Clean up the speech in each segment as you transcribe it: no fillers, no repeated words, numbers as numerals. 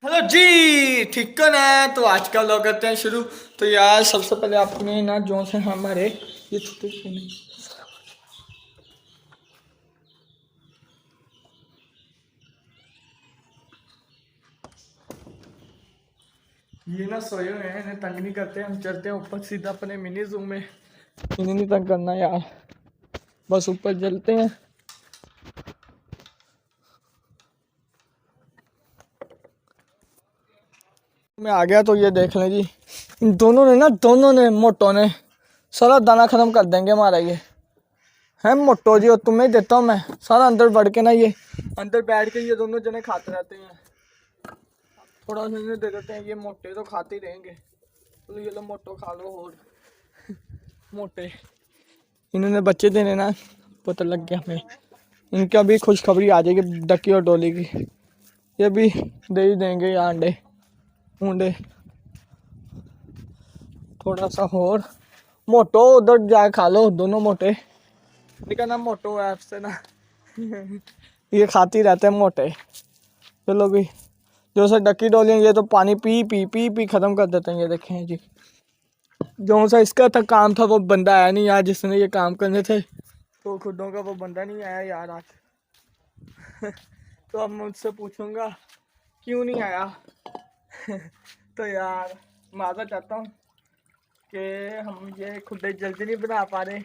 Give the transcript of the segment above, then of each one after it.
Hello जी, ठीक है ना। तो आज का व्लॉग करते हैं शुरू। तो यार सबसे पहले आपने ना जो से हमारे ये छोटे ये ना सोए हुए हैं, इन्हें तंग नहीं करते। हम चलते हैं ऊपर सीधा अपने मिनी जू में। इन्हें नहीं तंग करना यार, बस ऊपर चलते हैं। मैं आ गया तो ये देख लें जी, इन दोनों ने मोटो ने सारा दाना खत्म कर देंगे हमारा। ये है मोटो जी, और तुम्हें देता हूँ मैं सारा अंदर बढ़ के ना। ये अंदर बैठ के ये दोनों जने खाते रहते हैं। थोड़ा सा इन्हें दे देते हैं, ये मोटे तो खाते ही रहेंगे। तो ये लो मोटो खा लो। और मोटे इन्होंने बच्चे देने ना, पता लग गया हमें। इनका भी खुशखबरी आ जाएगी डक्की और डोली की। ये भी दे ही देंगे या अंडे ऊंडे। थोड़ा सा और मोटो उधर जा खा लो दोनों मोटे। इनका नाम मोटो है आपसे ना। ये खाती रहते हैं मोटे। चलो भी जो सा डक्की डोली ये तो पानी पी पी पी पी खत्म कर देते हैं। ये देखें जी, जो सा इसका था काम था वो बंदा आया नहीं यार, जिसने ये काम करने थे। तो खुदों का वो बंदा नहीं आया यार आज। तो अब मैं मुझसे पूछूंगा क्यों नहीं आया। तो यार माज़ा चाहता हूँ कि हम ये खुद जल्दी नहीं बना पा रहे।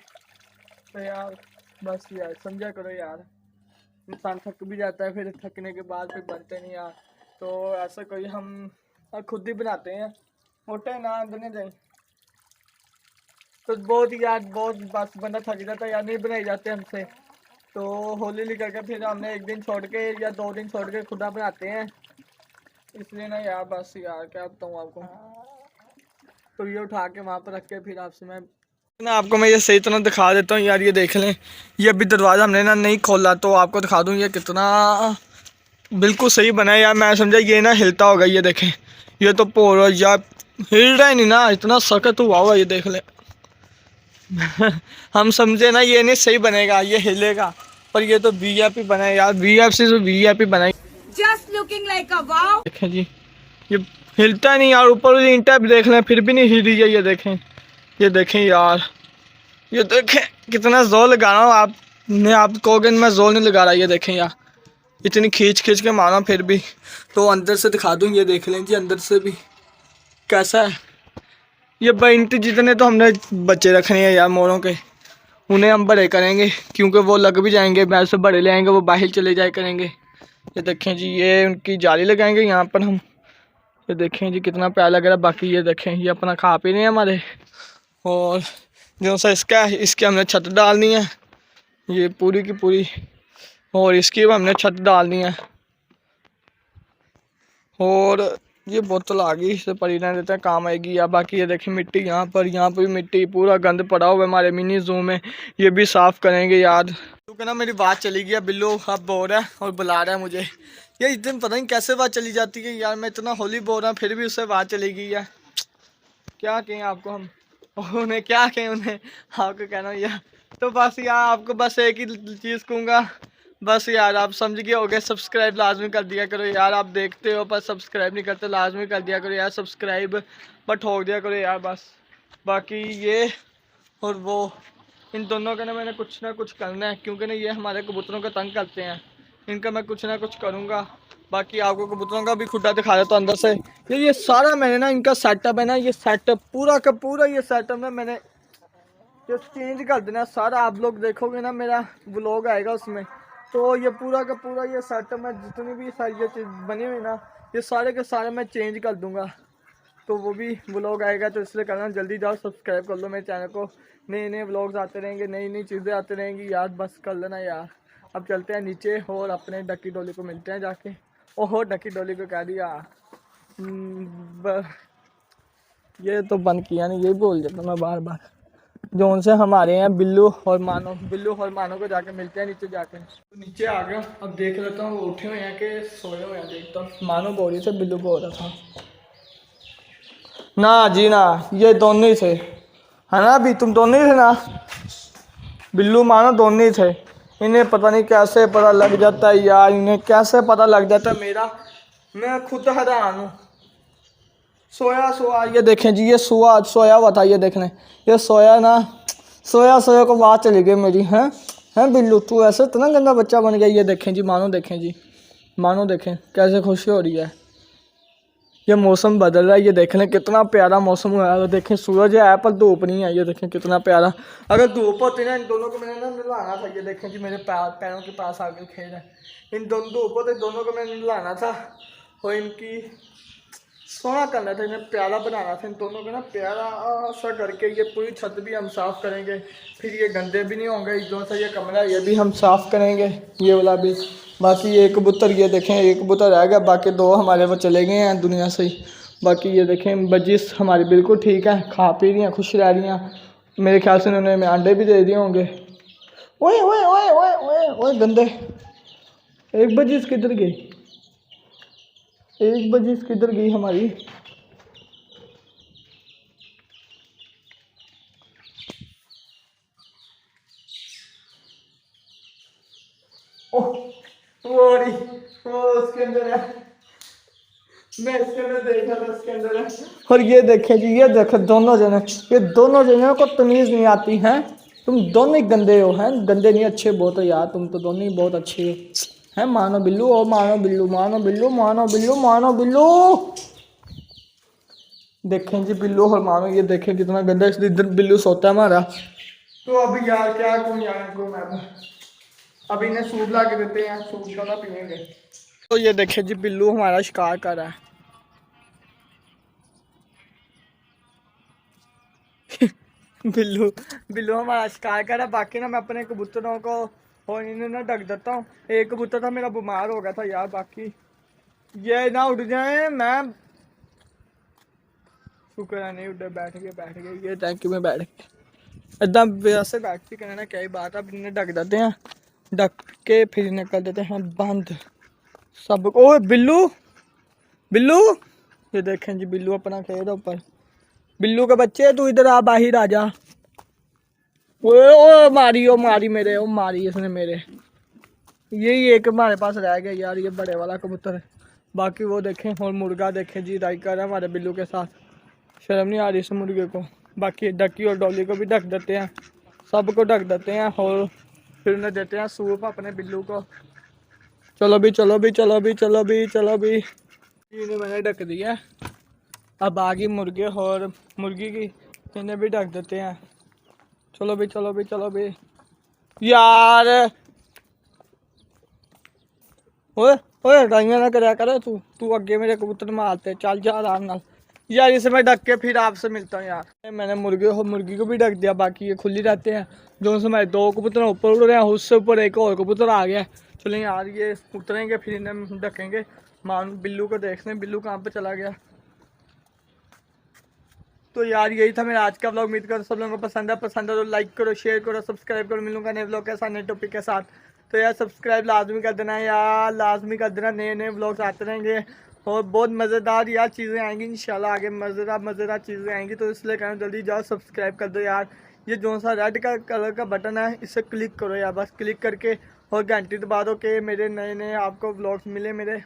तो यार बस यार समझा करो यार, इंसान थक भी जाता है, फिर थकने के बाद फिर बनते नहीं यार। तो ऐसा कोई हम खुद ही बनाते हैं, मोटे ना बने जाए। तो बहुत यार बहुत बस बंदा थक जाता है यार, नहीं बनाई जाते हमसे। तो होली निकल के फिर हमने एक दिन छोड़ के या 2 दिन छोड़ के खुदा बनाते हैं। इसलिए ना यार बस यार क्या बताऊँ आपको। तो ये उठा के वहाँ पर रख के फिर आपसे मैं ये सही तरह दिखा देता हूँ यार। ये देख लें, ये अभी दरवाज़ा हमने ना नहीं खोला, तो आपको दिखा दूँ ये कितना बिल्कुल सही बना है यार। मैं समझा ये ना हिलता होगा। ये देखें, ये तो पोर यार हिल रहा ही नहीं ना, इतना सख्त हुआ होगा। ये देख लें। हम समझे ना ये नहीं सही बनेगा, ये हिलेगा। पर ये तो वीआईपी बना है यार, वीआईपी से वीआईपी बनाई। Just looking like a wow. देखें जी, ये हिलता नहीं यार। ऊपर ईंटा भी देख लें फिर भी नहीं हिल रही है। ये देखें, ये देखें यार, ये देखें कितना जोर लगा रहा हूँ। आपने आप कहोगे मैं जोर नहीं लगा रहा। ये देखें यार, इतनी खींच खींच के मारा फिर भी। तो अंदर से दिखा दूँ, ये देख लें जी अंदर से भी कैसा है। ये बेंट जितने तो हमने बच्चे रखने हैं यार मोरों के, उन्हें हम बड़े करेंगे क्योंकि वो लग भी जाएंगे। वैसे बड़े ले आएंगे, वो बाहर चले जाए करेंगे। ये देखें जी, ये उनकी जाली लगाएंगे यहाँ पर हम। ये देखें जी कितना प्यारा लग रहा है। बाकी ये देखें, ये अपना खा पी रहे हैं हमारे। और जो सा इसका है, इसकी हमने छत डालनी है ये पूरी की पूरी। और इसकी भी हमने छत डालनी है। और ये बोतल आ गई, इसे पड़ी रहने देते हैं, काम आएगी। या बाकी ये देखें मिट्टी यहाँ पर भी मिट्टी, पूरा गंद पड़ा हुआ है हमारे मिनी जू में। ये भी साफ़ करेंगे यार। क्योंकि ना मेरी बात चली गई है, बिल्लू अब बोल रहा है और बुला रहा है मुझे। ये इस दिन पता नहीं कैसे बात चली जाती है यार। मैं इतना होली बोल रहा हूँ फिर भी उससे बात चली गई है। क्या कहें आपको हम, उन्हें क्या कहें, उन्हें आपको कहना यार। तो बस यार आपको बस एक ही चीज़ कहूँगा, बस यार आप समझ गए होगे, सब्सक्राइब लाजमी कर दिया करो यार। आप देखते हो पर सब्सक्राइब नहीं करते, लाजमी कर दिया करो यार सब्सक्राइब, पर ठोक दिया करो यार बस। बाकी ये और वो इन दोनों का ना मैंने कुछ ना कुछ करना है, क्योंकि ना ये हमारे कबूतरों का तंग करते हैं। इनका मैं कुछ ना कुछ करूँगा। बाकी आपको कबूतरों का भी खुदा दिखा देता हूँ अंदर से। ये सारा मैंने ना इनका सेटअप है ना, ये सेटअप पूरा का पूरा ये सेटअप ना मैंने जो चेंज कर देना सारा। आप लोग देखोगे ना मेरा व्लॉग आएगा उसमें। तो ये पूरा का पूरा ये सेटअप में जितनी भी सारी ये चीज़ बनी हुई ना, ये सारे के सारे मैं चेंज कर दूंगा। तो वो भी व्लॉग आएगा, तो इसलिए करना जल्दी जाओ सब्सक्राइब कर लो मेरे चैनल को। नए नए व्लॉग्स आते रहेंगे, नई नई चीज़ें आती रहेंगी यार, बस कर लेना यार। अब चलते हैं नीचे और अपने डक्की डोली को मिलते हैं जाके। ओहो डक्की डोली को कह दिया। ये तो बंद किया नहीं, यही बोल देता मैं बार बार। जो उनसे हमारे हैं बिल्लू और मानो को जाके मिलते हैं नीचे जाके। तो नीचे आ गया, अब देख लेता हूँ वो उठे हुए हैं कि सोए हुए हैं। देखता हूँ। मानो बोल रही से बिल्लू बोल रहा था ना जी ना, ये दोनों ही थे, है ना। अभी तुम दोनों ही थे ना, बिल्लू मानो दोनों ही थे। इन्हें पता नहीं कैसे पता लग जाता है यार, इन्हें कैसे पता लग जाता है मेरा मैं खुद हैरान हूँ। सोया ये देखें जी, ये सोया हुआ था, ये देखने, ये सोया ना, सोया को बात चली गई मेरी। हैं बिल्लू, तू ऐसे इतना गंदा बच्चा बन गया। ये देखें जी, मानो देखें जी, मानो देखें कैसे खुशी हो रही है। ये मौसम बदल रहा है, ये देख लें कितना प्यारा मौसम हुआ है। देखें सूरज है पर धूप नहीं है, ये देखें कितना प्यारा। अगर धूप होती ना, इन दोनों को मैंने ना नहलाना था। ये देखें जी, मेरे पैरों के पास आकर खेल रहे हैं। इन दोनों धूप होते, दोनों को मैंने नहलाना था और इनकी सोना करना था, इन्हें प्यारा बनाना था। इन दोनों को ना प्यारा सा करके ये पूरी छत भी हम साफ़ करेंगे, फिर ये गंदे भी नहीं होंगे। जो सा ये कमरा ये भी हम साफ़ करेंगे, ये वाला भी। बाकी ये कबूतर, ये देखें एक कबूतर रह गया, बाकी दो हमारे वो चले गए हैं दुनिया से ही। बाकी ये देखें बजिस हमारी बिल्कुल ठीक है, खा पी रही हैं, खुश रह रही हैं। मेरे ख्याल से उन्होंने हमें अंडे भी दे दिए होंगे। ओए ओए ओए ओए ओए ओए गंदे, एक बजिस किधर गई, एक बजिस किधर गई हमारी। ओह वो रही, वो उसके अंदर है, मैं इसके अंदर देखा था, उसके अंदर है। और ये देखें जी, ये देखें दोनों जने, ये दोनों जने को तमीज़ नहीं आती है। तुम दोनों ही गंदे हो, हैं गंदे नहीं, अच्छे बहुत हो यार, तुम तो दोनों ही बहुत अच्छे हो। हैं मानो बिल्लू, ओ मानो बिल्लू, मानो बिल्लू, मानो बिल्लू, मानो बिल्लू। देखें जी बिल्लू और मानो, ये देखें कितना गंदा, इधर बिल्लू सोता है हमारा। तो अभी यार क्या कहूँ यार इनको मैं, अभी इन्हें सूप ला के देते हैं, सूप क्यों ना पियेंगे। तो ये देखें जी बिल्लू हमारा शिकार कर रहा है। बिल्लू बिल्लू हमारा शिकार कर रहा है। बाकी ना मैं अपने कबूतरों को और इन्हें ना ढक देता हूँ। एक कबूतर था मेरा बीमार हो गया था यार, बाकी ये ना उड़ जाए, मैं शुक्र है नहीं उड़े, बैठ गए ये टैंकी में बैठ गए। एकदम वैसे बैठ के कहना क्या ही बात है। अब इन्हें ढक देते हैं, ढक के फिर इन्हें कर देते हैं बंद सब। ओ बिल्लू, बिल्लू ये देखें जी बिल्लू अपना खेल रहा ऊपर। बिल्लू के बच्चे तू इधर आ, बाहर आ जा। ओ मारी, ओ मारी मेरे, ओ मारी इसने मेरे। यही एक हमारे पास रह गया यार, ये बड़े वाला कबूतर है। बाकी वो देखें, और मुर्गा देखें जी राई कर रहा है हमारे बिल्लू के साथ। शर्म नहीं आ रही इस मुर्गे को। बाकी डकी और डॉली को भी ढक देते हैं, सबको ढक देते हैं और फिर उन्हें देते हैं सूप अपने बिल्लू को। चलो भी चलो भी चलो भी चलो भी चलो भी, इन्हें मैंने ढक दिया। अब आगे मुर्गे और मुर्गी की, इन्हें भी ढक देते हैं। चलो भी चलो भी चलो भी यार। ओए ओए लड़ाइयां ना कराया कर, तू तू अगे मेरे कबूतर मारते, चल जा आराम नाल यार। इसे मैं ढक के फिर आपसे मिलता हूँ यार। मैंने मुर्गी को भी ढक दिया, बाकी ये खुली रहते हैं। जो से हमारे दो कबूतर ऊपर उड़ रहे हैं, उससे ऊपर एक और कबूतर आ गया। चलो यार ये उतरेंगे फिर इन्हें ढकेंगे। मान बिल्लू को देखते हैं, बिल्लू कहाँ पे चला गया। तो यार यही था मेरा आज का व्लॉग। उम्मीद करो सब लोगों को पसंद है तो लाइक करो, शेयर करो, सब्सक्राइब करो। मिलूंगा नए व्लॉग के साथ, नए टॉपिक के साथ। तो यार सब्सक्राइब लाजमी कर देना यार, लाजमी कर देना। नए नए व्लॉग्स आते रहेंगे और बहुत मज़ेदार यार चीज़ें आएंगी इंशाल्लाह। आगे मज़ेदार चीज़ें आएंगी, तो इसलिए कहना जल्दी जाओ सब्सक्राइब कर दो यार। ये जो सा रेड का कलर का बटन है, इसे क्लिक करो यार, बस क्लिक करके और घंटी दबा दो कि मेरे नए नए आपको व्लॉग्स मिले मेरे।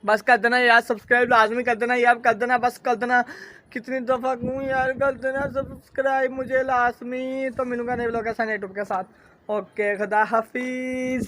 बस कर देना यार, सब्सक्राइब लाजमी कर देना यार, कर देना, बस कर देना। कितनी दफ़ा कहूँ यार, कर देना सब्सक्राइब मुझे लाजमी। तो मिलूंगा नए व्लॉग के साथ, यूट्यूब के साथ। ओके, खुदा हाफिज़।